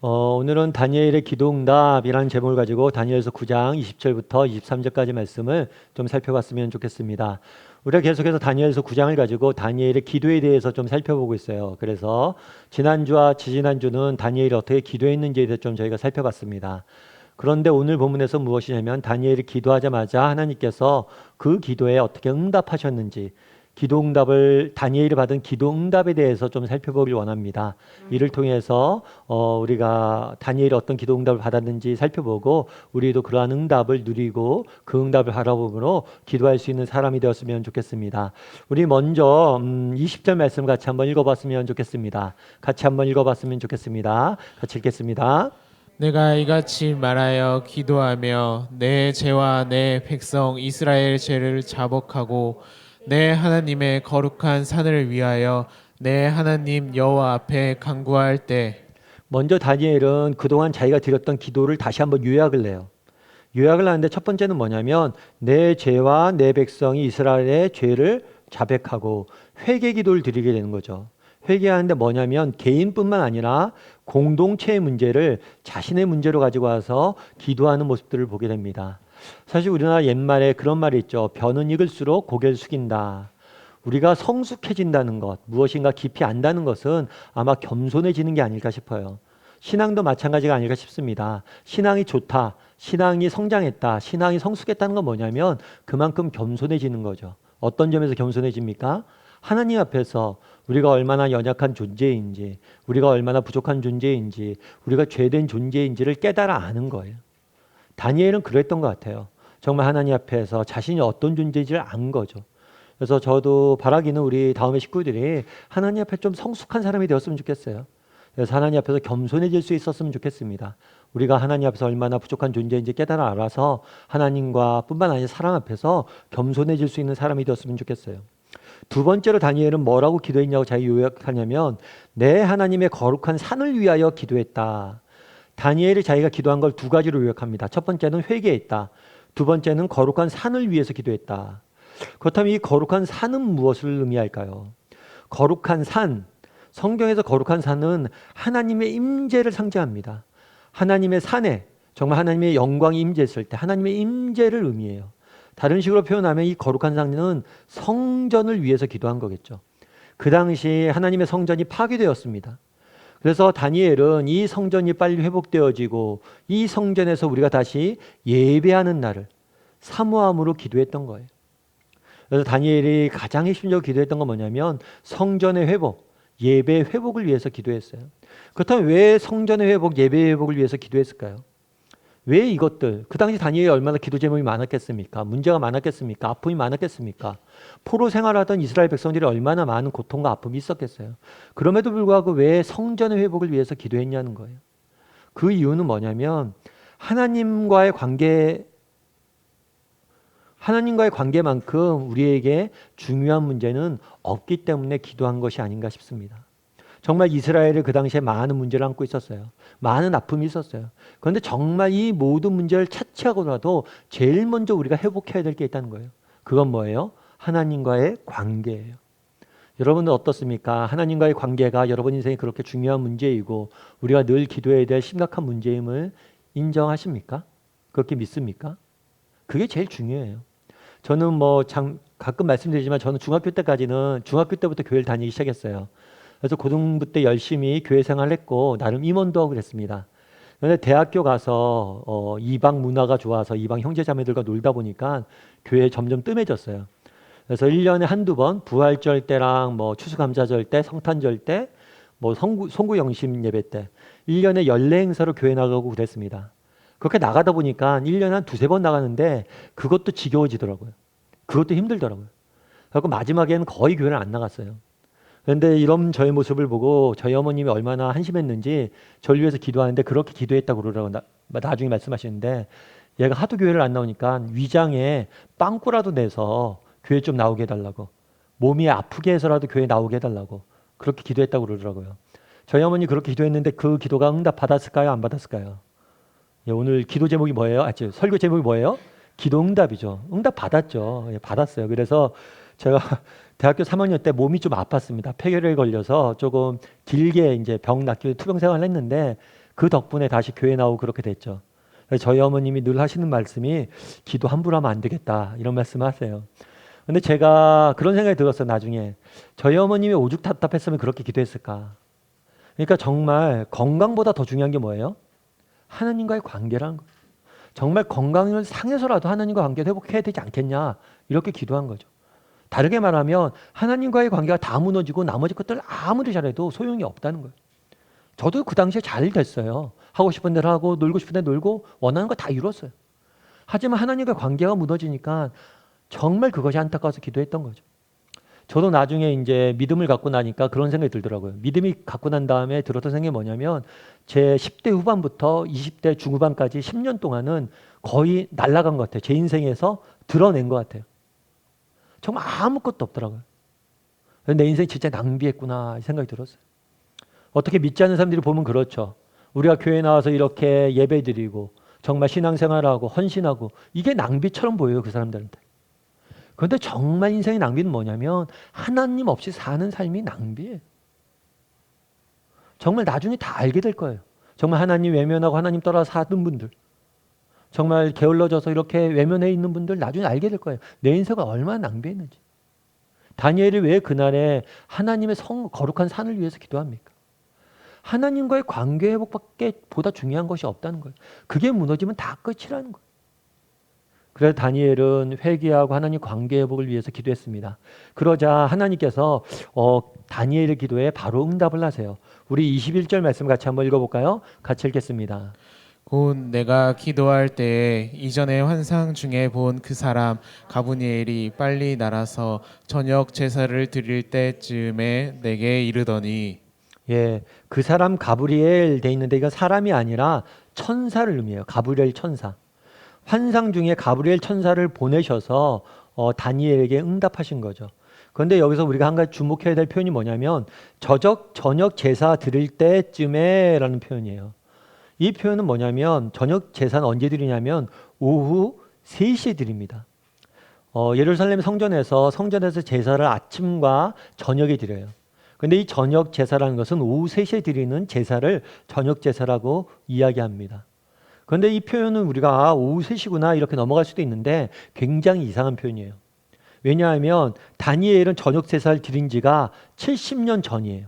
오늘은 다니엘의 기도응답이라는 제목을 가지고 다니엘서 9장 20절부터 23절까지 말씀을 좀 살펴봤으면 좋겠습니다. 우리가 계속해서 다니엘서 9장을 가지고 다니엘의 기도에 대해서 좀 살펴보고 있어요. 그래서 지난주와 지지난주는 다니엘이 어떻게 기도했는지에 대해서 좀 저희가 살펴봤습니다. 그런데 오늘 본문에서 무엇이냐면 다니엘이 기도하자마자 하나님께서 그 기도에 어떻게 응답하셨는지, 기도응답을 다니엘이 받은 기도응답에 대해서 좀 살펴보길 원합니다. 이를 통해서 우리가 다니엘이 어떤 기도응답을 받았는지 살펴보고 우리도 그러한 응답을 누리고 그 응답을 바라보므로 기도할 수 있는 사람이 되었으면 좋겠습니다. 우리 먼저 20절 말씀 같이 한번 읽어봤으면 좋겠습니다. 같이 한번 읽어봤으면 좋겠습니다. 같이 읽겠습니다. 내가 이같이 말하여 기도하며 내 죄와 내 백성 이스라엘 죄를 자복하고 내 하나님의 거룩한 산을 위하여 내 하나님 여호와 앞에 간구할 때. 먼저 다니엘은 그동안 자기가 드렸던 기도를 다시 한번 요약을 해요. 요약을 하는데 첫 번째는 뭐냐면 내 죄와 내 백성이 이스라엘의 죄를 자백하고 회개 기도를 드리게 되는 거죠. 회개하는데 뭐냐면 개인뿐만 아니라 공동체의 문제를 자신의 문제로 가지고 와서 기도하는 모습들을 보게 됩니다. 사실 우리나라 옛말에 그런 말이 있죠. 벼는 익을수록 고개를 숙인다. 우리가 성숙해진다는 것, 무엇인가 깊이 안다는 것은 아마 겸손해지는 게 아닐까 싶어요. 신앙도 마찬가지가 아닐까 싶습니다. 신앙이 좋다, 신앙이 성장했다, 신앙이 성숙했다는 건 뭐냐면 그만큼 겸손해지는 거죠. 어떤 점에서 겸손해집니까? 하나님 앞에서 우리가 얼마나 연약한 존재인지, 우리가 얼마나 부족한 존재인지, 우리가 죄된 존재인지를 깨달아 아는 거예요. 다니엘은 그랬던 것 같아요. 정말 하나님 앞에서 자신이 어떤 존재인지를 안 거죠. 그래서 저도 바라기는 우리 다음의 식구들이 하나님 앞에 좀 성숙한 사람이 되었으면 좋겠어요. 그래서 하나님 앞에서 겸손해질 수 있었으면 좋겠습니다. 우리가 하나님 앞에서 얼마나 부족한 존재인지 깨달아 알아서 하나님과 뿐만 아니라 사람 앞에서 겸손해질 수 있는 사람이 되었으면 좋겠어요. 두 번째로 다니엘은 뭐라고 기도했냐고 자기 요약하냐면 내 하나님의 거룩한 산을 위하여 기도했다. 다니엘이 자기가 기도한 걸 두 가지로 요약합니다. 첫 번째는 회개했다. 두 번째는 거룩한 산을 위해서 기도했다. 그렇다면 이 거룩한 산은 무엇을 의미할까요? 거룩한 산, 성경에서 거룩한 산은 하나님의 임재를 상징합니다. 하나님의 산에 정말 하나님의 영광이 임재했을 때 하나님의 임재를 의미해요. 다른 식으로 표현하면 이 거룩한 산은 성전을 위해서 기도한 거겠죠. 그 당시 하나님의 성전이 파괴되었습니다. 그래서 다니엘은 이 성전이 빨리 회복되어지고 이 성전에서 우리가 다시 예배하는 날을 사모함으로 기도했던 거예요. 그래서 다니엘이 가장 핵심적으로 기도했던 건 뭐냐면 성전의 회복, 예배 회복을 위해서 기도했어요. 그렇다면 왜 성전의 회복, 예배 회복을 위해서 기도했을까요? 왜 이것들, 그 당시 다니엘이 얼마나 기도 제목이 많았겠습니까? 문제가 많았겠습니까? 아픔이 많았겠습니까? 포로 생활하던 이스라엘 백성들이 얼마나 많은 고통과 아픔이 있었겠어요. 그럼에도 불구하고 왜 성전의 회복을 위해서 기도했냐는 거예요. 그 이유는 뭐냐면 하나님과의 관계만큼 우리에게 중요한 문제는 없기 때문에 기도한 것이 아닌가 싶습니다. 정말 이스라엘이 그 당시에 많은 문제를 안고 있었어요. 많은 아픔이 있었어요. 그런데 정말 이 모든 문제를 차치하고라도 제일 먼저 우리가 회복해야 될 게 있다는 거예요. 그건 뭐예요? 하나님과의 관계예요. 여러분은 어떻습니까? 하나님과의 관계가 여러분 인생에 그렇게 중요한 문제이고 우리가 늘 기도해야 될 심각한 문제임을 인정하십니까? 그렇게 믿습니까? 그게 제일 중요해요. 저는 가끔 말씀드리지만 저는 중학교 때부터 교회를 다니기 시작했어요. 그래서 고등부 때 열심히 교회 생활을 했고 나름 임원도 하고 그랬습니다. 그런데 대학교 가서 이방 문화가 좋아서 이방 형제자매들과 놀다 보니까 교회에 점점 뜸해졌어요. 그래서 1년에 한두 번 부활절 때랑 추수감사절 때, 성탄절 때, 송구영심 예배 때 1년에 연례 행사로 교회 나가고 그랬습니다. 그렇게 나가다 보니까 1년에 한 두세 번 나가는데 그것도 지겨워지더라고요. 그것도 힘들더라고요. 그래서 마지막에는 거의 교회를 안 나갔어요. 그런데 이런 저의 모습을 보고 저희 어머님이 얼마나 한심했는지 저를 위해서 기도하는데 그렇게 기도했다고 그러더라고요. 나중에 말씀하시는데 얘가 하도 교회를 안 나오니까 위장에 빵꾸라도 내서 교회 좀 나오게 해달라고, 몸이 아프게 해서라도 교회 나오게 해달라고 그렇게 기도했다고 그러더라고요. 저희 어머니 그렇게 기도했는데 그 기도가 응답 받았을까요? 안 받았을까요? 예, 오늘 기도 제목이 뭐예요? 설교 제목이 뭐예요? 기도 응답이죠. 응답 받았죠. 예, 받았어요. 그래서 제가 대학교 3학년 때 몸이 좀 아팠습니다. 폐결에 걸려서 조금 길게 이제 병 낫기 위해 투병 생활을 했는데 그 덕분에 다시 교회 나오고 그렇게 됐죠. 그래서 저희 어머님이 늘 하시는 말씀이 기도 함부로 하면 안 되겠다 이런 말씀을 하세요. 근데 제가 그런 생각이 들었어요. 나중에 저희 어머님이 오죽 답답했으면 그렇게 기도했을까. 그러니까 정말 건강보다 더 중요한 게 뭐예요? 하나님과의 관계라는 거예요. 정말 건강을 상해서라도 하나님과 관계를 회복해야 되지 않겠냐 이렇게 기도한 거죠. 다르게 말하면 하나님과의 관계가 다 무너지고 나머지 것들 아무리 잘해도 소용이 없다는 거예요. 저도 그 당시에 잘 됐어요. 하고 싶은 대로 하고 놀고 싶은 대로 놀고 원하는 거 다 이뤘어요. 하지만 하나님과 관계가 무너지니까 정말 그것이 안타까워서 기도했던 거죠. 저도 나중에 이제 믿음을 갖고 나니까 그런 생각이 들더라고요. 믿음이 갖고 난 다음에 들었던 생각이 뭐냐면 제 10대 후반부터 20대 중후반까지 10년 동안은 거의 날아간 것 같아요. 제 인생에서 드러낸 것 같아요. 정말 아무것도 없더라고요. 내 인생 진짜 낭비했구나 이 생각이 들었어요. 어떻게 믿지 않는 사람들이 보면 그렇죠. 우리가 교회 나와서 이렇게 예배드리고 정말 신앙생활하고 헌신하고 이게 낭비처럼 보여요. 그 사람들한테. 그런데 정말 인생의 낭비는 뭐냐면 하나님 없이 사는 삶이 낭비예요. 정말 나중에 다 알게 될 거예요. 정말 하나님 외면하고 하나님 떠나 사는 분들, 정말 게을러져서 이렇게 외면해 있는 분들 나중에 알게 될 거예요. 내 인생을 얼마나 낭비했는지. 다니엘이 왜 그날에 하나님의 거룩한 산을 위해서 기도합니까? 하나님과의 관계 회복밖에 보다 중요한 것이 없다는 거예요. 그게 무너지면 다 끝이라는 거예요. 그래서 다니엘은 회개하고 하나님 관계 회복을 위해서 기도했습니다. 그러자 하나님께서 다니엘의 기도에 바로 응답을 하세요. 우리 21절 말씀 같이 한번 읽어볼까요? 같이 읽겠습니다. 곧 내가 기도할 때에 이전에 환상 중에 본 그 사람 가브니엘이 빨리 날아서 저녁 제사를 드릴 때쯤에 내게 이르더니 예, 그 사람 가브리엘 돼 있는데 이건 사람이 아니라 천사를 의미해요. 가브리엘 천사. 환상 중에 가브리엘 천사를 보내셔서 다니엘에게 응답하신 거죠. 그런데 여기서 우리가 한 가지 주목해야 될 표현이 뭐냐면 저녁 제사 드릴 때쯤에 라는 표현이에요. 이 표현은 뭐냐면 저녁 제사는 언제 드리냐면 오후 3시에 드립니다. 예루살렘 성전에서 제사를 아침과 저녁에 드려요. 근데 이 저녁 제사라는 것은 오후 3시에 드리는 제사를 저녁 제사라고 이야기합니다. 그런데 이 표현은 우리가 오후 3시구나 이렇게 넘어갈 수도 있는데 굉장히 이상한 표현이에요. 왜냐하면 다니엘은 저녁 제사를 드린 지가 70년 전이에요.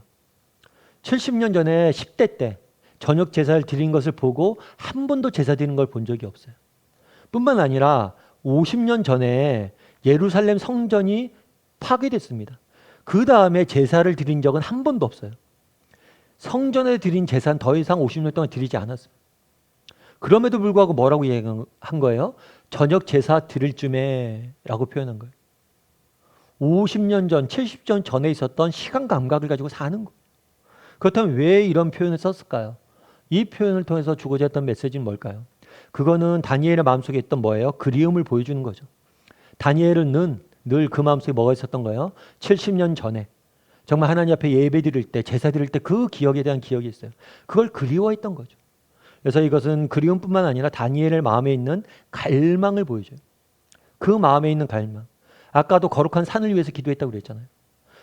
70년 전에 10대 때 저녁 제사를 드린 것을 보고 한 번도 제사 드리는 걸 본 적이 없어요. 뿐만 아니라 50년 전에 예루살렘 성전이 파괴됐습니다. 그 다음에 제사를 드린 적은 한 번도 없어요. 성전에 드린 제사는 더 이상 50년 동안 드리지 않았어요. 그럼에도 불구하고 뭐라고 얘기한 거예요? 저녁 제사 드릴 쯤에 라고 표현한 거예요. 50년 전, 70년 전에 있었던 시간 감각을 가지고 사는 거예요. 그렇다면 왜 이런 표현을 썼을까요? 이 표현을 통해서 주고자 했던 메시지는 뭘까요? 그거는 다니엘의 마음속에 있던 뭐예요? 그리움을 보여주는 거죠. 다니엘은 늘 그 마음속에 뭐가 있었던 거예요? 70년 전에 정말 하나님 앞에 예배 드릴 때, 제사 드릴 때 그 기억에 대한 기억이 있어요. 그걸 그리워했던 거죠. 그래서 이것은 그리움뿐만 아니라 다니엘의 마음에 있는 갈망을 보여줘요. 그 마음에 있는 갈망. 아까도 거룩한 산을 위해서 기도했다고 그랬잖아요.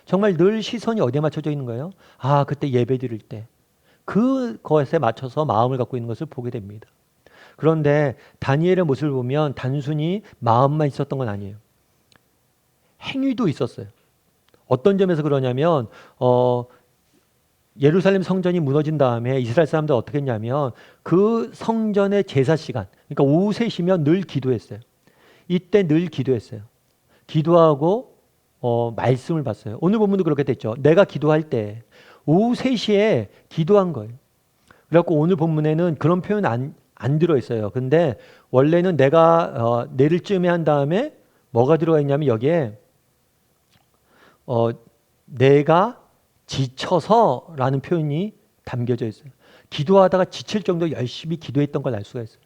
정말 늘 시선이 어디에 맞춰져 있는 거예요? 아, 그때 예배 드릴 때. 그것에 맞춰서 마음을 갖고 있는 것을 보게 됩니다. 그런데 다니엘의 모습을 보면 단순히 마음만 있었던 건 아니에요. 행위도 있었어요. 어떤 점에서 그러냐면 예루살렘 성전이 무너진 다음에 이스라엘 사람들 어떻게 했냐면 그 성전의 제사 시간, 그러니까 오후 3시면 늘 기도했어요. 이때 늘 기도했어요. 기도하고 말씀을 봤어요. 오늘 본문도 그렇게 됐죠. 내가 기도할 때 오후 3시에 기도한 거예요. 그래갖고 오늘 본문에는 그런 표현 안 들어있어요. 근데 원래는 내가 내를 쯤에 한 다음에 뭐가 들어가 있냐면 여기에 내가 지쳐서라는 표현이 담겨져 있어요. 기도하다가 지칠 정도로 열심히 기도했던 걸 알 수가 있어요.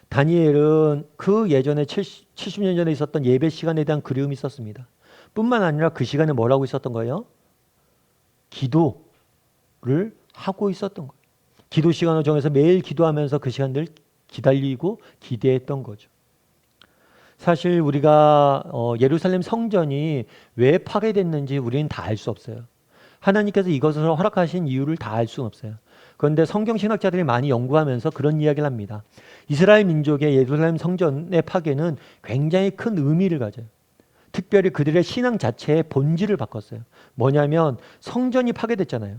다니엘은 그 예전에 70년 전에 있었던 예배 시간에 대한 그리움이 있었습니다. 뿐만 아니라 그 시간에 뭐라고 있었던 거예요? 기도를 하고 있었던 거예요. 기도 시간을 정해서 매일 기도하면서 그 시간들 기다리고 기대했던 거죠. 사실 우리가 예루살렘 성전이 왜 파괴됐는지 우리는 다 알 수 없어요. 하나님께서 이것을 허락하신 이유를 다 알 수는 없어요. 그런데 성경 신학자들이 많이 연구하면서 그런 이야기를 합니다. 이스라엘 민족의 예루살렘 성전의 파괴는 굉장히 큰 의미를 가져요. 특별히 그들의 신앙 자체의 본질을 바꿨어요. 뭐냐면 성전이 파괴됐잖아요.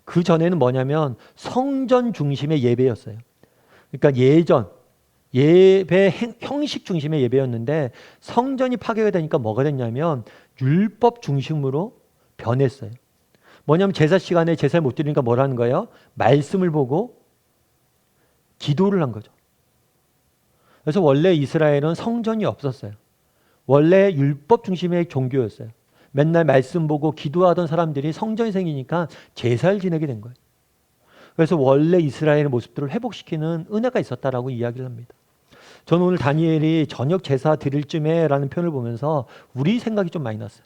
그 전에는 뭐냐면 성전 중심의 예배였어요. 그러니까 예배 형식 중심의 예배였는데 성전이 파괴가 되니까 뭐가 됐냐면 율법 중심으로 변했어요. 뭐냐면 제사 시간에 제사를 못 드리니까 뭐라는 거예요? 말씀을 보고 기도를 한 거죠. 그래서 원래 이스라엘은 성전이 없었어요. 원래 율법 중심의 종교였어요. 맨날 말씀 보고 기도하던 사람들이 성전이 생기니까 제사를 지내게 된 거예요. 그래서 원래 이스라엘의 모습들을 회복시키는 은혜가 있었다라고 이야기를 합니다. 저는 오늘 다니엘이 저녁 제사 드릴 쯤에라는 표현을 보면서 우리 생각이 좀 많이 났어요.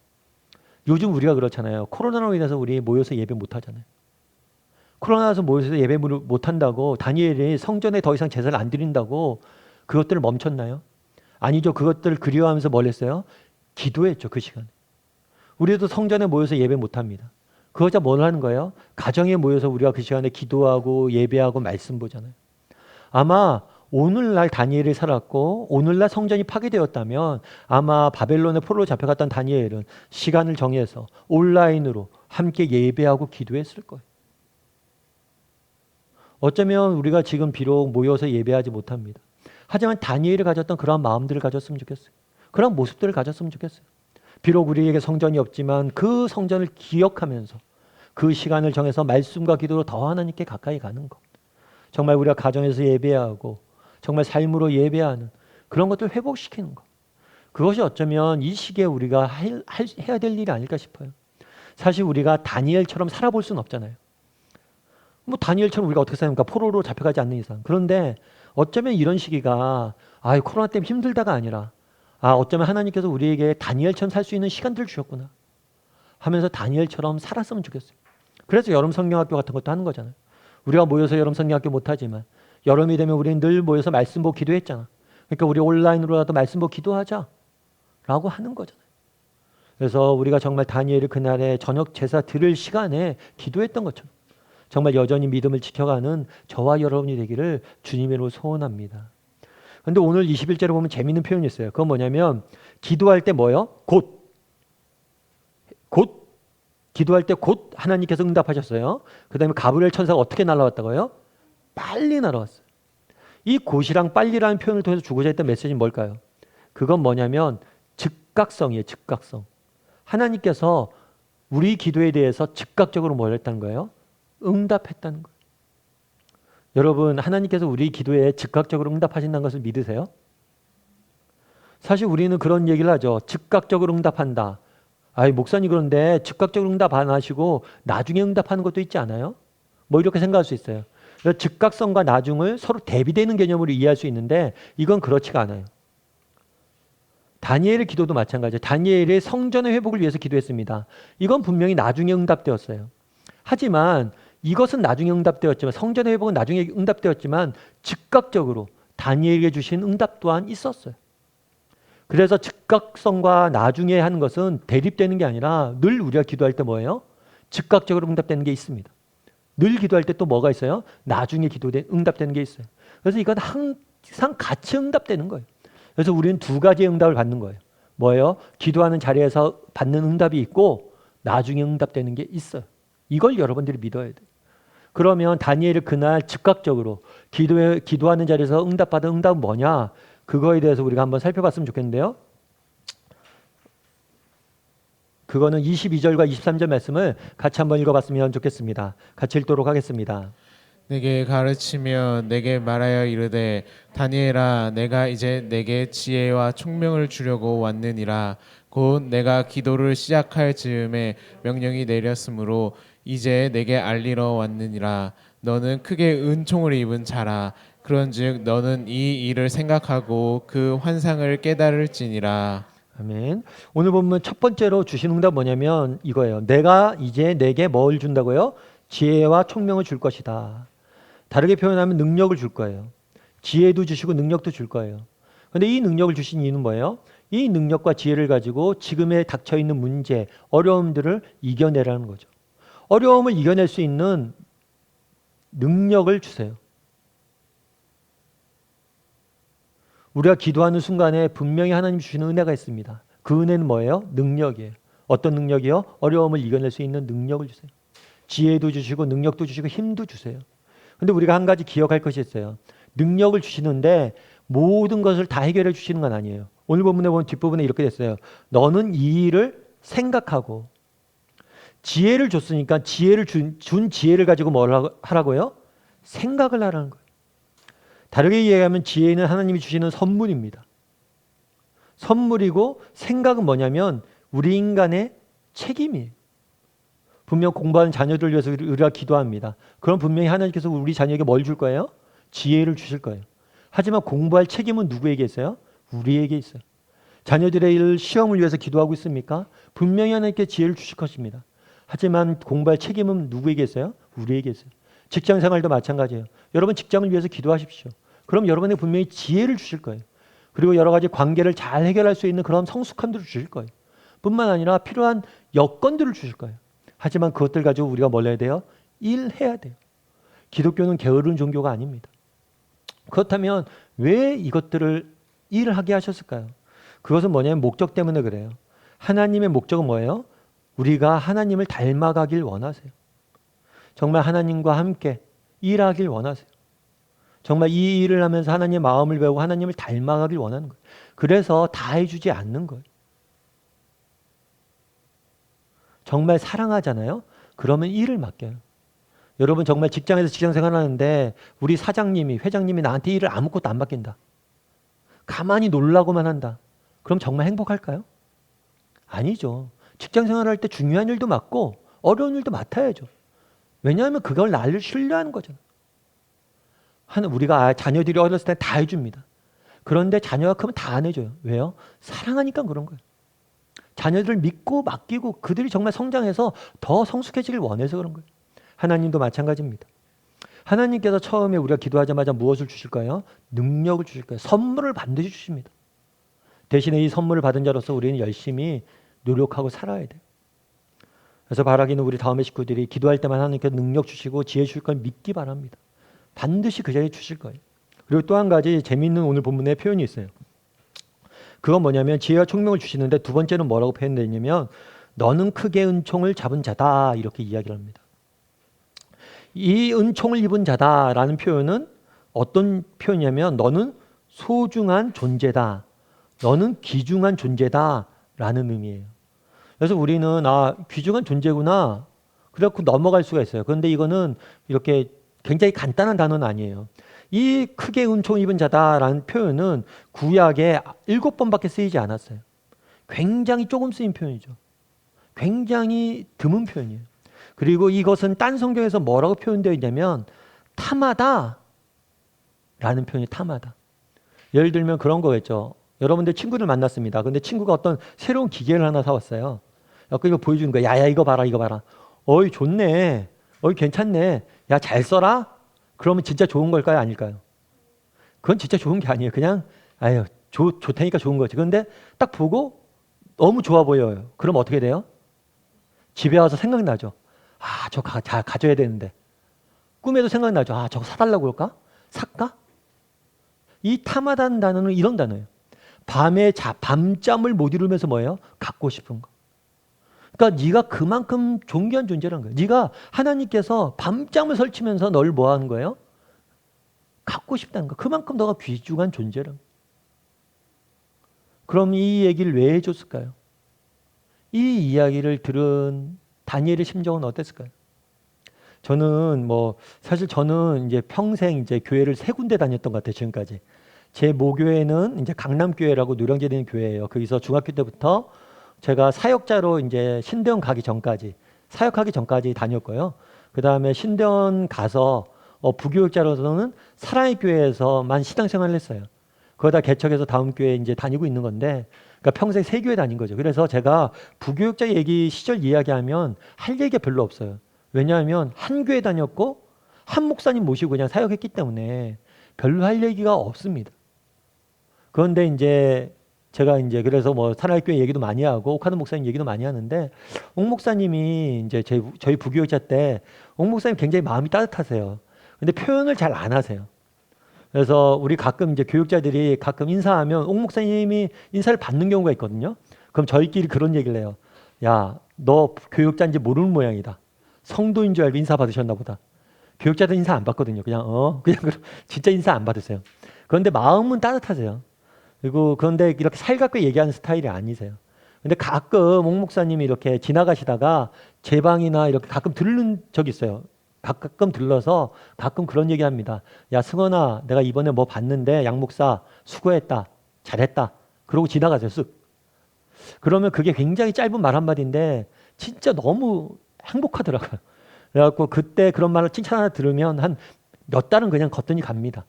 요즘 우리가 그렇잖아요. 코로나로 인해서 우리 모여서 예배 못 하잖아요. 코로나에서 모여서 예배 못 한다고 다니엘이 성전에 더 이상 제사를 안 드린다고 그것들을 멈췄나요? 아니죠. 그것들을 그리워하면서 뭘 했어요? 기도했죠. 그 시간에. 우리도 성전에 모여서 예배 못 합니다. 그거자 뭘 하는 거예요? 가정에 모여서 우리가 그 시간에 기도하고 예배하고 말씀 보잖아요. 아마 오늘날 다니엘이 살았고 오늘날 성전이 파괴되었다면 아마 바벨론의 포로로 잡혀갔던 다니엘은 시간을 정해서 온라인으로 함께 예배하고 기도했을 거예요. 어쩌면 우리가 지금 비록 모여서 예배하지 못합니다. 하지만 다니엘이 가졌던 그런 마음들을 가졌으면 좋겠어요. 그런 모습들을 가졌으면 좋겠어요. 비록 우리에게 성전이 없지만 그 성전을 기억하면서 그 시간을 정해서 말씀과 기도로 더 하나님께 가까이 가는 것. 정말 우리가 가정에서 예배하고 정말 삶으로 예배하는 그런 것들을 회복시키는 것. 그것이 어쩌면 이 시기에 우리가 해야 될 일이 아닐까 싶어요. 사실 우리가 다니엘처럼 살아볼 수는 없잖아요. 뭐 다니엘처럼 우리가 어떻게 살습니까? 포로로 잡혀가지 않는 이상. 그런데 어쩌면 이런 시기가 코로나 때문에 힘들다가 아니라 어쩌면 하나님께서 우리에게 다니엘처럼 살 수 있는 시간들을 주셨구나 하면서 다니엘처럼 살았으면 좋겠어요. 그래서 여름 성경학교 같은 것도 하는 거잖아요. 우리가 모여서 여름 성경학교 못하지만 여름이 되면 우리는 늘 모여서 말씀 보고 기도했잖아. 그러니까 우리 온라인으로라도 말씀 보고 기도하자 라고 하는 거잖아요. 그래서 우리가 정말 다니엘이 그날에 저녁 제사 드릴 시간에 기도했던 것처럼 정말 여전히 믿음을 지켜가는 저와 여러분이 되기를 주님으로 소원합니다. 그런데 오늘 21절에 보면 재미있는 표현이 있어요. 그건 뭐냐면 기도할 때 뭐요? 곧 기도할 때 곧 하나님께서 응답하셨어요. 그 다음에 가브리엘 천사가 어떻게 날아왔다고요? 빨리 날아왔어요. 이 곧이랑 빨리라는 표현을 통해서 주고자 했던 메시지는 뭘까요? 그건 뭐냐면 즉각성이에요. 즉각성. 하나님께서 우리 기도에 대해서 즉각적으로 뭘 했다는 거예요? 응답했다는 거예요. 여러분, 하나님께서 우리 기도에 즉각적으로 응답하신다는 것을 믿으세요? 사실 우리는 그런 얘기를 하죠. 즉각적으로 응답한다. 목사님 그런데 즉각적으로 응답 안 하시고 나중에 응답하는 것도 있지 않아요? 뭐 이렇게 생각할 수 있어요. 즉각성과 나중을 서로 대비되는 개념으로 이해할 수 있는데 이건 그렇지가 않아요. 다니엘의 기도도 마찬가지예요. 다니엘의 성전의 회복을 위해서 기도했습니다. 이건 분명히 나중에 응답되었어요. 하지만 이것은 나중에 응답되었지만 성전의 회복은 나중에 응답되었지만 즉각적으로 다니엘에게 주신 응답 또한 있었어요. 그래서 즉각성과 나중에 하는 것은 대립되는 게 아니라 늘 우리가 기도할 때 뭐예요? 즉각적으로 응답되는 게 있습니다. 늘 기도할 때 또 뭐가 있어요? 나중에 응답되는 게 있어요. 그래서 이건 항상 같이 응답되는 거예요. 그래서 우리는 두 가지의 응답을 받는 거예요. 뭐예요? 기도하는 자리에서 받는 응답이 있고 나중에 응답되는 게 있어요. 이걸 여러분들이 믿어야 돼요. 그러면 다니엘이 그날 즉각적으로 기도하는 자리에서 응답받은 응답은 뭐냐? 그거에 대해서 우리가 한번 살펴봤으면 좋겠는데요. 그거는 22절과 23절 말씀을 같이 한번 읽어봤으면 좋겠습니다. 같이 읽도록 하겠습니다. 내게 가르치며 내게 말하여 이르되 다니엘아 내가 이제 내게 지혜와 총명을 주려고 왔느니라. 곧 내가 기도를 시작할 즈음에 명령이 내렸으므로 이제 내게 알리러 왔느니라. 너는 크게 은총을 입은 자라. 그런즉 너는 이 일을 생각하고 그 환상을 깨달을지니라. 아멘. 오늘 보면 첫 번째로 주신 응답 뭐냐면 이거예요. 내가 이제 내게 뭘 준다고요? 지혜와 총명을 줄 것이다. 다르게 표현하면 능력을 줄 거예요. 지혜도 주시고 능력도 줄 거예요. 그런데 이 능력을 주신 이유는 뭐예요? 이 능력과 지혜를 가지고 지금에 닥쳐있는 문제, 어려움들을 이겨내라는 거죠. 어려움을 이겨낼 수 있는 능력을 주세요. 우리가 기도하는 순간에 분명히 하나님 주시는 은혜가 있습니다. 그 은혜는 뭐예요? 능력이에요. 어떤 능력이요? 어려움을 이겨낼 수 있는 능력을 주세요. 지혜도 주시고 능력도 주시고 힘도 주세요. 근데 우리가 한 가지 기억할 것이 있어요. 능력을 주시는데 모든 것을 다 해결해 주시는 건 아니에요. 오늘 본문에 보면 뒷부분에 이렇게 됐어요. 너는 이 일을 생각하고. 지혜를 줬으니까 지혜를 준 지혜를 가지고 뭘 하라고요? 생각을 하라는 거예요. 다르게 이야기하면 지혜는 하나님이 주시는 선물입니다. 선물이고 생각은 뭐냐면 우리 인간의 책임이에요. 분명 공부하는 자녀들을 위해서 우리가 기도합니다. 그럼 분명히 하나님께서 우리 자녀에게 뭘 줄 거예요? 지혜를 주실 거예요. 하지만 공부할 책임은 누구에게 있어요? 우리에게 있어요. 자녀들의 시험을 위해서 기도하고 있습니까? 분명히 하나님께 지혜를 주실 것입니다. 하지만 공부할 책임은 누구에게 있어요? 우리에게 있어요. 직장 생활도 마찬가지예요. 여러분 직장을 위해서 기도하십시오. 그럼 여러분에게 분명히 지혜를 주실 거예요. 그리고 여러 가지 관계를 잘 해결할 수 있는 그런 성숙함들을 주실 거예요. 뿐만 아니라 필요한 여건들을 주실 거예요. 하지만 그것들 가지고 우리가 뭘 해야 돼요? 일해야 돼요. 기독교는 게으른 종교가 아닙니다. 그렇다면 왜 이것들을 일하게 하셨을까요? 그것은 뭐냐면 목적 때문에 그래요. 하나님의 목적은 뭐예요? 우리가 하나님을 닮아가길 원하세요. 정말 하나님과 함께 일하길 원하세요. 정말 이 일을 하면서 하나님의 마음을 배우고 하나님을 닮아가길 원하는 거예요. 그래서 다 해주지 않는 거예요. 정말 사랑하잖아요. 그러면 일을 맡겨요. 여러분 정말 직장에서 직장 생활하는데 우리 사장님이 회장님이 나한테 일을 아무것도 안 맡긴다. 가만히 놀라고만 한다. 그럼 정말 행복할까요? 아니죠. 직장 생활할 때 중요한 일도 맡고 어려운 일도 맡아야죠. 왜냐하면 그걸 나를 신뢰하는 거잖아요. 우리가 자녀들이 어렸을 때 다 해줍니다. 그런데 자녀가 크면 다 안 해줘요. 왜요? 사랑하니까 그런 거예요. 자녀들을 믿고 맡기고 그들이 정말 성장해서 더 성숙해지길 원해서 그런 거예요. 하나님도 마찬가지입니다. 하나님께서 처음에 우리가 기도하자마자 무엇을 주실 거예요? 능력을 주실 거예요. 선물을 반드시 주십니다. 대신에 이 선물을 받은 자로서 우리는 열심히 노력하고 살아야 돼요. 그래서 바라기는 우리 다음의 식구들이 기도할 때만 하나님께서 능력 주시고 지혜 주실 걸 믿기 바랍니다. 반드시 그 자리에 주실 거예요. 그리고 또 한 가지 재미있는 오늘 본문의 표현이 있어요. 그건 뭐냐면 지혜와 총명을 주시는데 두 번째는 뭐라고 표현되냐면 너는 크게 은총을 잡은 자다 이렇게 이야기를 합니다. 이 은총을 입은 자다라는 표현은 어떤 표현이냐면 너는 소중한 존재다. 너는 귀중한 존재다라는 의미예요. 그래서 우리는 귀중한 존재구나. 그래갖고 넘어갈 수가 있어요. 그런데 이거는 이렇게 굉장히 간단한 단어는 아니에요. 이 크게 은총 입은 자다라는 표현은 구약에 7번밖에 쓰이지 않았어요. 굉장히 조금 쓰인 표현이죠. 굉장히 드문 표현이에요. 그리고 이것은 딴 성경에서 뭐라고 표현되어 있냐면 탐하다 라는 표현이 탐하다. 예를 들면 그런 거겠죠. 여러분들 친구를 만났습니다. 근데 친구가 어떤 새로운 기계를 하나 사왔어요. 이거 보여주는 거야. 야야 이거 봐라 이거 봐라. 어이 좋네. 어이 괜찮네. 야 잘 써라. 그러면 진짜 좋은 걸까요? 아닐까요? 그건 진짜 좋은 게 아니에요. 그냥 아유 좋다니까 좋은 거지. 그런데 딱 보고 너무 좋아 보여요. 그럼 어떻게 돼요? 집에 와서 생각나죠. 저거 가져야 되는데. 꿈에도 생각나죠. 저거 사달라고 그럴까? 살까? 이 탐하다는 단어는 이런 단어예요. 밤잠을 못 이루면서 뭐예요? 갖고 싶은 거. 그러니까 네가 그만큼 존귀한 존재라는 거예요. 네가 하나님께서 밤잠을 설치면서 널 뭐 하는 거예요? 갖고 싶다는 거. 그만큼 너가 귀중한 존재라는 거예요. 그럼 이 얘기를 왜 해줬을까요? 이 이야기를 들은 다니엘의 심정은 어땠을까요? 사실 저는 이제 평생 이제 교회를 3군데 다녔던 것 같아요, 지금까지. 제 모교회는 이제 강남교회라고 노량진에 있는 교회예요. 거기서 중학교 때부터 제가 사역자로 이제 신대원 사역하기 전까지 다녔고요. 그 다음에 신대원 가서 부교육자로서는 사랑의 교회에서만 신앙생활을 했어요. 그러다 개척해서 다음 교회에 이제 다니고 있는 건데, 그러니까 평생 3교회 다닌 거죠. 그래서 제가 부교육자 시절 이야기하면 할 얘기가 별로 없어요. 왜냐하면 한 교회 다녔고 한 목사님 모시고 그냥 사역했기 때문에 별로 할 얘기가 없습니다. 그런데 이제 제가 이제 그래서 사랑의 교회 얘기도 많이 하고 옥하는 목사님 얘기도 많이 하는데 옥 목사님이 이제 저희 부교육자 때 옥 목사님 굉장히 마음이 따뜻하세요. 근데 표현을 잘 안 하세요. 그래서 우리 가끔 이제 교육자들이 가끔 인사하면 옥 목사님이 인사를 받는 경우가 있거든요. 그럼 저희끼리 그런 얘기를 해요. 야, 너 교육자인지 모르는 모양이다. 성도인 줄 알고 인사 받으셨나 보다. 교육자들 인사 안 받거든요. 그냥 진짜 인사 안 받으세요. 그런데 마음은 따뜻하세요. 그리고 그런데 이렇게 살갑게 얘기하는 스타일이 아니세요. 근데 가끔 옥 목사님이 이렇게 지나가시다가 제 방이나 이렇게 가끔 들른 적이 있어요. 가끔 들러서 가끔 그런 얘기 합니다. 야, 승원아, 내가 이번에 뭐 봤는데 양 목사 수고했다. 잘했다. 그러고 지나가세요. 쓱. 그러면 그게 굉장히 짧은 말 한마디인데 진짜 너무 행복하더라고요. 그래갖고 그때 그런 말을 칭찬 하나 들으면 한 몇 달은 그냥 걷더니 갑니다.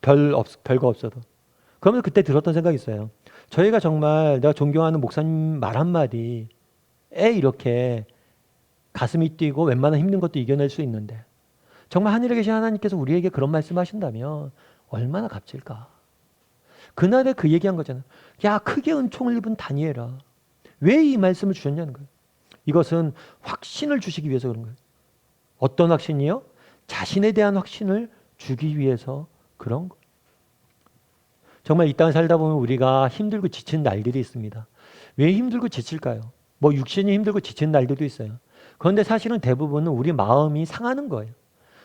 별거 없어도. 그러면 그때 들었던 생각이 있어요. 저희가 정말 내가 존경하는 목사님 말 한마디에 이렇게 가슴이 뛰고 웬만한 힘든 것도 이겨낼 수 있는데 정말 하늘에 계신 하나님께서 우리에게 그런 말씀하신다면 얼마나 값질까. 그날에 그 얘기한 거잖아요. 야, 크게 은총을 입은 다니엘아. 왜 이 말씀을 주셨냐는 거예요. 이것은 확신을 주시기 위해서 그런 거예요. 어떤 확신이요? 자신에 대한 확신을 주기 위해서 그런 거예요. 정말 이 땅을 살다 보면 우리가 힘들고 지친 날들이 있습니다. 왜 힘들고 지칠까요? 뭐 육신이 힘들고 지친 날들도 있어요. 그런데 사실은 대부분은 우리 마음이 상하는 거예요.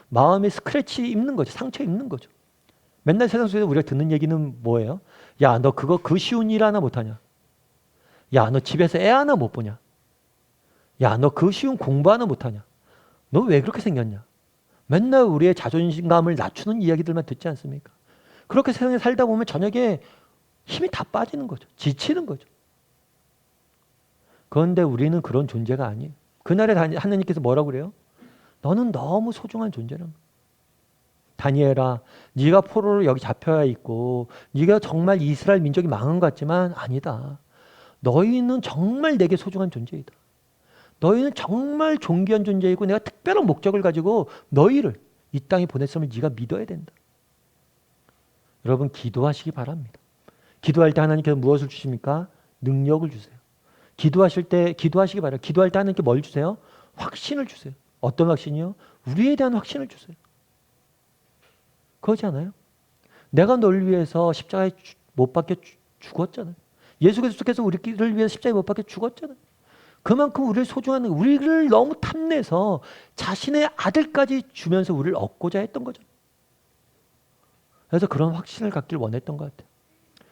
마음에 스크래치 입는 거죠. 상처 입는 거죠. 맨날 세상 속에서 우리가 듣는 얘기는 뭐예요? 야, 너 그 쉬운 일 하나 못하냐? 야, 너 집에서 애 하나 못 보냐? 야, 너 그 쉬운 공부 하나 못하냐? 너 왜 그렇게 생겼냐? 맨날 우리의 자존감을 낮추는 이야기들만 듣지 않습니까? 그렇게 세상에 살다 보면 저녁에 힘이 다 빠지는 거죠. 지치는 거죠. 그런데 우리는 그런 존재가 아니에요. 그날에 하나님께서 뭐라고 그래요? 너는 너무 소중한 존재라는 거예요. 다니엘아, 네가 포로로 여기 잡혀야 있고 네가 정말 이스라엘 민족이 망한 것 같지만 아니다. 너희는 정말 내게 소중한 존재이다. 너희는 정말 존귀한 존재이고 내가 특별한 목적을 가지고 너희를 이 땅에 보냈음을 네가 믿어야 된다. 여러분 기도하시기 바랍니다. 기도할 때 하나님께서 무엇을 주십니까? 능력을 주세요. 기도하실 때 기도하시기 바라요. 기도할 때 하나님께 뭘 주세요? 확신을 주세요. 어떤 확신이요? 우리에 대한 확신을 주세요. 그러지 않아요? 내가 널 위해서 십자가에 못 박혀 죽었잖아요. 예수 그리스도께서 우리를 위해서 십자가에 못 박혀 죽었잖아요. 그만큼 우리를 소중한, 우리를 너무 탐내서 자신의 아들까지 주면서 우리를 얻고자 했던 거죠. 그래서 그런 확신을 갖길 원했던 것 같아요.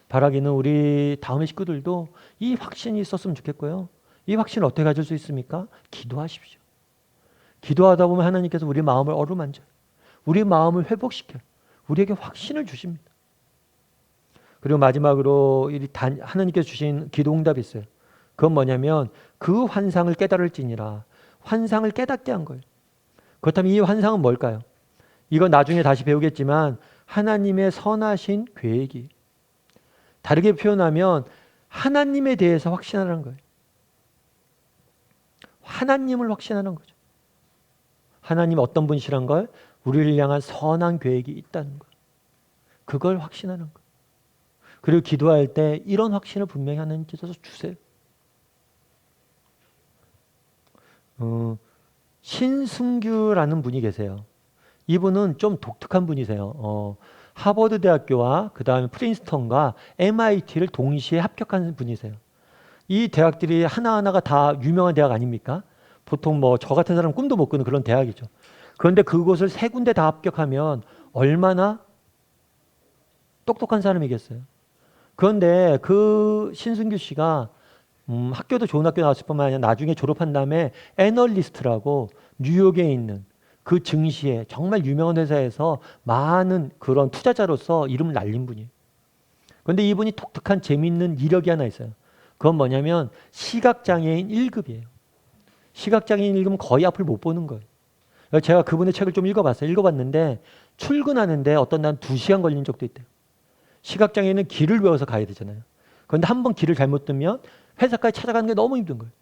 바라기는 우리 다음의 식구들도 이 확신이 있었으면 좋겠고요. 이 확신을 어떻게 가질 수 있습니까? 기도하십시오. 기도하다 보면 하나님께서 우리 마음을 어루만져요. 우리 마음을 회복시켜요. 우리에게 확신을 주십니다. 그리고 마지막으로 하나님께서 주신 기도응답이 있어요. 그건 뭐냐면 그 환상을 깨달을지니라. 환상을 깨닫게 한 거예요. 그렇다면 이 환상은 뭘까요? 이건 나중에 다시 배우겠지만 하나님의 선하신 계획이, 다르게 표현하면 하나님에 대해서 확신하는 거예요. 하나님을 확신하는 거죠. 하나님 어떤 분이시란 걸, 우리를 향한 선한 계획이 있다는 것. 그걸 확신하는 것. 그리고 기도할 때 이런 확신을 분명히 하나님께서 주세요. 신승규라는 분이 계세요. 이분은 좀 독특한 분이세요. 하버드 대학교와 그 다음에 프린스턴과 MIT를 동시에 합격한 분이세요. 이 대학들이 하나하나가 다 유명한 대학 아닙니까? 보통 뭐 저 같은 사람 꿈도 못 꾸는 그런 대학이죠. 그런데 그곳을 3군데 다 합격하면 얼마나 똑똑한 사람이겠어요. 그런데 그 신승규 씨가 학교도 좋은 학교 나왔을 뿐만 아니라 나중에 졸업한 다음에 애널리스트라고 뉴욕에 있는 그 증시에 정말 유명한 회사에서 많은 그런 투자자로서 이름을 날린 분이에요. 그런데 이분이 독특한 재미있는 이력이 하나 있어요. 그건 뭐냐면 시각장애인 1급이에요. 시각장애인 1급은 거의 앞을 못 보는 거예요. 제가 그분의 책을 좀 읽어봤어요. 읽어봤는데 출근하는데 어떤 날 2시간 걸린 적도 있대요. 시각장애인은 길을 외워서 가야 되잖아요. 그런데 한 번 길을 잘못 뜨면 회사까지 찾아가는 게 너무 힘든 거예요.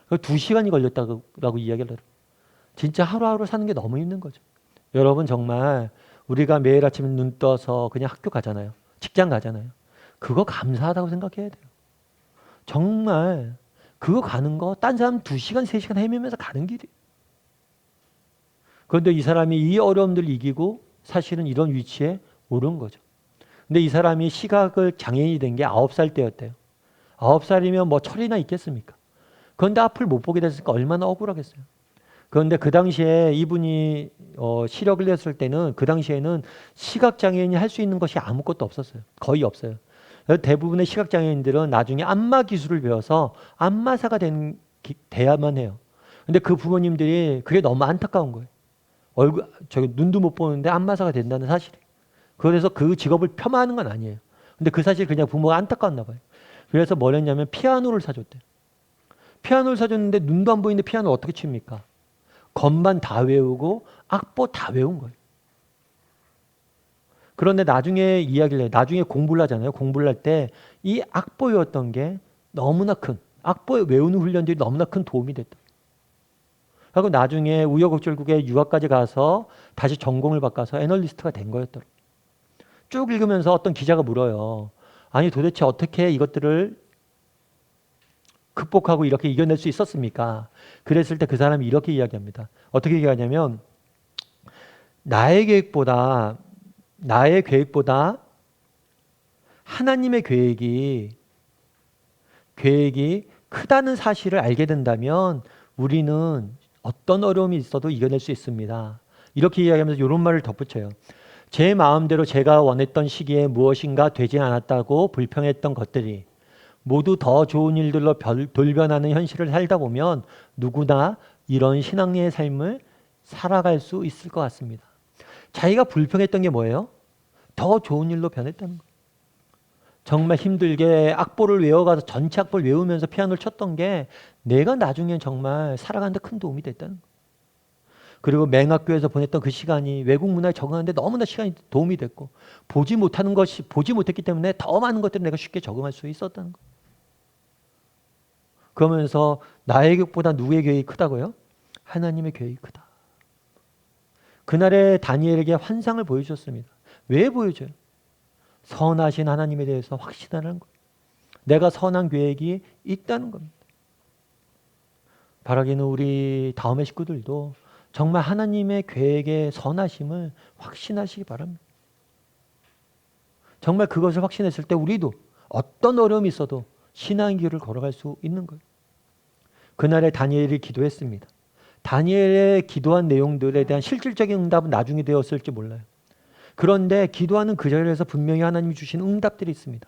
2시간이 걸렸다고 이야기를 해요. 진짜 하루하루 사는 게 너무 힘든 거죠. 여러분 정말 우리가 매일 아침에 눈 떠서 그냥 학교 가잖아요. 직장 가잖아요. 그거 감사하다고 생각해야 돼요. 정말 그거 가는 거 딴 사람 2시간, 3시간 헤매면서 가는 길이에요. 그런데 이 사람이 이 어려움들을 이기고 사실은 이런 위치에 오른 거죠. 근데 이 사람이 시각을 장애인이 된 게 9살 때였대요. 9살이면 뭐 철이나 있겠습니까? 그런데 앞을 못 보게 됐으니까 얼마나 억울하겠어요. 그런데 그 당시에 이분이 시력을 냈을 때는 그 당시에는 시각장애인이 할 수 있는 것이 아무것도 없었어요. 거의 없어요. 대부분의 시각장애인들은 나중에 안마 기술을 배워서 안마사가 돼야만 해요. 근데 그 부모님들이 그게 너무 안타까운 거예요. 저기 눈도 못 보는데 안마사가 된다는 사실이. 그래서 그 직업을 폄하하는 건 아니에요. 근데 그 사실 그냥 부모가 안타까웠나 봐요. 그래서 뭘 했냐면 피아노를 사줬대요. 피아노를 사줬는데 눈도 안 보이는데 피아노를 어떻게 칩니까? 건반 다 외우고 악보 다 외운 거예요. 그런데 나중에 이야기를 해요. 나중에 공부를 하잖아요. 공부를 할 때 이 악보 외웠던 게 너무나 악보 외우는 훈련들이 너무나 큰 도움이 됐다. 하고 나중에 우여곡절국에 유학까지 가서 다시 전공을 바꿔서 애널리스트가 된 거였더라고요. 쭉 읽으면서 어떤 기자가 물어요. 아니 도대체 어떻게 이것들을 극복하고 이렇게 이겨낼 수 있었습니까? 그랬을 때 그 사람이 이렇게 이야기합니다. 어떻게 얘기하냐면 나의 계획보다 하나님의 계획이 크다는 사실을 알게 된다면 우리는 어떤 어려움이 있어도 이겨낼 수 있습니다. 이렇게 이야기하면서 이런 말을 덧붙여요. 제 마음대로 제가 원했던 시기에 무엇인가 되지 않았다고 불평했던 것들이 모두 더 좋은 일들로 돌변하는 현실을 살다 보면 누구나 이런 신앙의 삶을 살아갈 수 있을 것 같습니다. 자기가 불평했던 게 뭐예요? 더 좋은 일로 변했다는 거예요. 정말 힘들게 악보를 외워가서 전체 악보를 외우면서 피아노를 쳤던 게 내가 나중엔 정말 살아가는 데 큰 도움이 됐다는 거예요. 그리고 맹학교에서 보냈던 그 시간이 외국 문화에 적응하는데 너무나 시간이 도움이 됐고 보지 못했기 때문에 더 많은 것들을 내가 쉽게 적응할 수 있었다는 거예요. 그러면서 나의 계획보다 누구의 계획이 크다고요? 하나님의 계획이 크다. 그날에 다니엘에게 환상을 보여주셨습니다. 왜 보여줘요? 선하신 하나님에 대해서 확신하는 거예요. 내가 선한 계획이 있다는 겁니다. 바라기는 우리 다음의 식구들도 정말 하나님의 계획의 선하심을 확신하시기 바랍니다. 정말 그것을 확신했을 때 우리도 어떤 어려움이 있어도 신앙의 길을 걸어갈 수 있는 거예요. 그날에 다니엘이 기도했습니다. 다니엘의 기도한 내용들에 대한 실질적인 응답은 나중에 되었을지 몰라요. 그런데 기도하는 그 자리에서 분명히 하나님이 주신 응답들이 있습니다.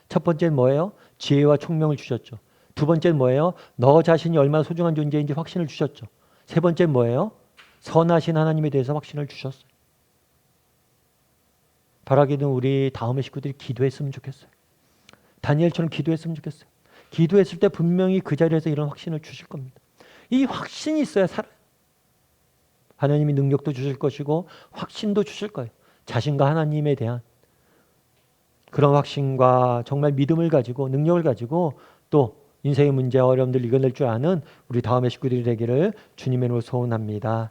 첫 번째는 뭐예요? 지혜와 총명을 주셨죠. 두 번째는 뭐예요? 너 자신이 얼마나 소중한 존재인지 확신을 주셨죠. 세 번째는 뭐예요? 선하신 하나님에 대해서 확신을 주셨어요. 바라기는 우리 다음의 식구들이 기도했으면 좋겠어요. 다니엘처럼 기도했으면 좋겠어요. 기도했을 때 분명히 그 자리에서 이런 확신을 주실 겁니다. 이 확신이 있어야 살아요. 하나님이 능력도 주실 것이고 확신도 주실 거예요. 자신과 하나님에 대한 그런 확신과 정말 믿음을 가지고 능력을 가지고 또 인생의 문제와 어려움들을 이겨낼 줄 아는 우리 다음의 식구들이 되기를 주님의 이름으로 소원합니다.